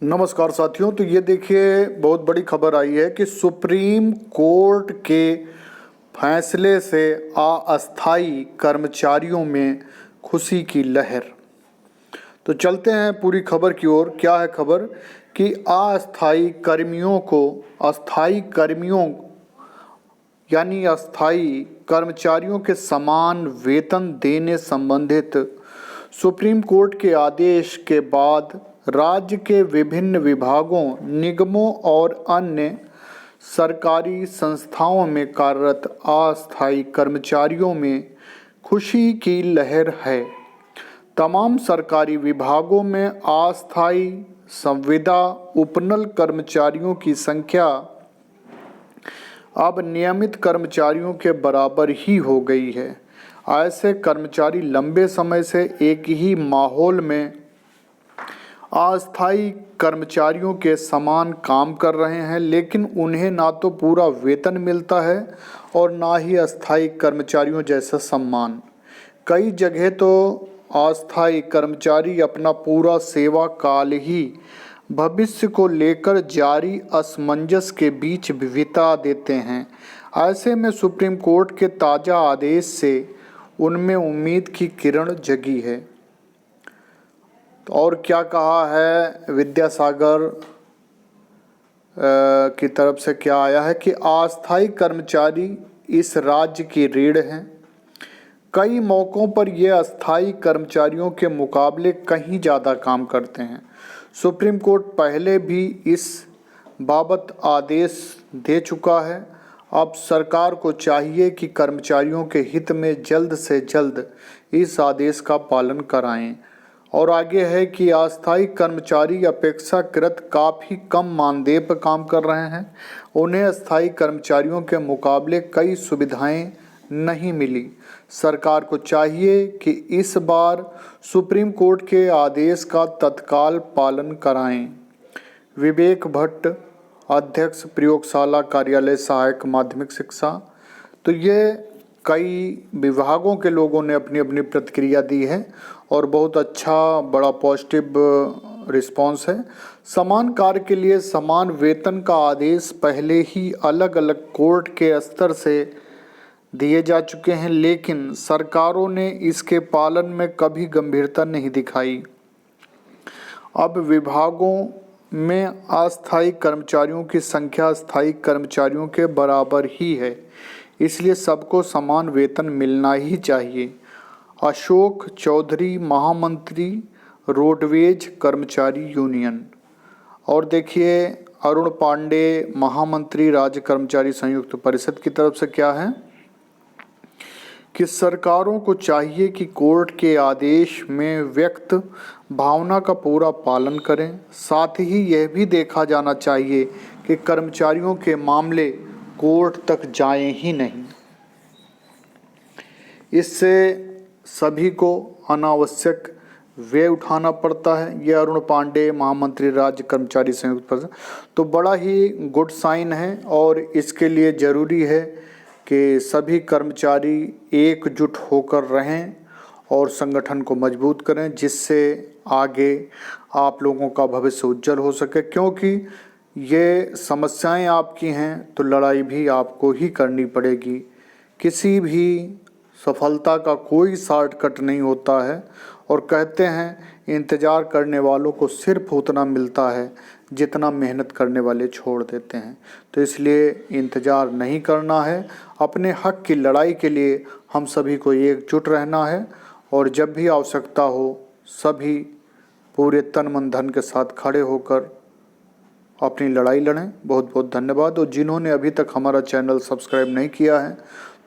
नमस्कार साथियों। तो ये देखिए, बहुत बड़ी खबर आई है कि सुप्रीम कोर्ट के फैसले से अस्थायी कर्मचारियों में खुशी की लहर। तो चलते हैं पूरी खबर की ओर। क्या है खबर कि अस्थायी कर्मियों को अस्थायी कर्मियों यानी अस्थायी कर्मचारियों के समान वेतन देने संबंधित सुप्रीम कोर्ट के आदेश के बाद राज्य के विभिन्न विभागों, निगमों और अन्य सरकारी संस्थाओं में कार्यरत अस्थायी कर्मचारियों में खुशी की लहर है। तमाम सरकारी विभागों में अस्थायी संविदा उपनल कर्मचारियों की संख्या अब नियमित कर्मचारियों के बराबर ही हो गई है। ऐसे कर्मचारी लंबे समय से एक ही माहौल में अस्थायी कर्मचारियों के समान काम कर रहे हैं, लेकिन उन्हें ना तो पूरा वेतन मिलता है और ना ही अस्थायी कर्मचारियों जैसा सम्मान। कई जगह तो अस्थायी कर्मचारी अपना पूरा सेवा काल ही भविष्य को लेकर जारी असमंजस के बीच बिता देते हैं। ऐसे में सुप्रीम कोर्ट के ताज़ा आदेश से उनमें उम्मीद की किरण जगी है। और क्या कहा है विद्यासागर की तरफ से, क्या आया है कि अस्थायी कर्मचारी इस राज्य की रीढ़ हैं। कई मौक़ों पर ये अस्थायी कर्मचारियों के मुकाबले कहीं ज़्यादा काम करते हैं। सुप्रीम कोर्ट पहले भी इस बाबत आदेश दे चुका है। अब सरकार को चाहिए कि कर्मचारियों के हित में जल्द से जल्द इस आदेश का पालन कराएं। और आगे है कि अस्थायी कर्मचारी अपेक्षाकृत काफ़ी कम मानदेय पर काम कर रहे हैं। उन्हें अस्थायी कर्मचारियों के मुकाबले कई सुविधाएं नहीं मिली। सरकार को चाहिए कि इस बार सुप्रीम कोर्ट के आदेश का तत्काल पालन कराएं। विवेक भट्ट, अध्यक्ष, प्रयोगशाला कार्यालय, सहायक माध्यमिक शिक्षा। तो ये कई विभागों के लोगों ने अपनी अपनी प्रतिक्रिया दी है और बहुत अच्छा बड़ा पॉजिटिव रिस्पांस है। समान कार्य के लिए समान वेतन का आदेश पहले ही अलग अलग कोर्ट के स्तर से दिए जा चुके हैं, लेकिन सरकारों ने इसके पालन में कभी गंभीरता नहीं दिखाई। अब विभागों में अस्थायी कर्मचारियों की संख्या स्थायी कर्मचारियों के बराबर ही है, इसलिए सबको समान वेतन मिलना ही चाहिए। अशोक चौधरी, महामंत्री, रोडवेज कर्मचारी यूनियन। और देखिए अरुण पांडे, महामंत्री, राज्य कर्मचारी संयुक्त परिषद की तरफ से क्या है कि सरकारों को चाहिए कि कोर्ट के आदेश में व्यक्त भावना का पूरा पालन करें। साथ ही यह भी देखा जाना चाहिए कि कर्मचारियों के मामले कोर्ट तक जाएं ही नहीं। इससे सभी को अनावश्यक व्यय उठाना पड़ता है। ये अरुण पांडे, महामंत्री, राज्य कर्मचारी संयुक्त परिषद। तो बड़ा ही गुड साइन है और इसके लिए ज़रूरी है कि सभी कर्मचारी एकजुट होकर रहें और संगठन को मजबूत करें, जिससे आगे आप लोगों का भविष्य उज्जवल हो सके। क्योंकि ये समस्याएं आपकी हैं तो लड़ाई भी आपको ही करनी पड़ेगी। किसी भी सफलता का कोई शॉर्टकट नहीं होता है और कहते हैं इंतज़ार करने वालों को सिर्फ उतना मिलता है जितना मेहनत करने वाले छोड़ देते हैं। तो इसलिए इंतज़ार नहीं करना है। अपने हक की लड़ाई के लिए हम सभी को एकजुट रहना है और जब भी आवश्यकता हो सभी पूरे तन मन धन के साथ खड़े होकर अपनी लड़ाई लड़ें। बहुत बहुत धन्यवाद। और जिन्होंने अभी तक हमारा चैनल सब्सक्राइब नहीं किया है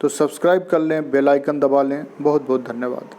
तो सब्सक्राइब कर लें, बेल आइकन दबा लें। बहुत बहुत धन्यवाद।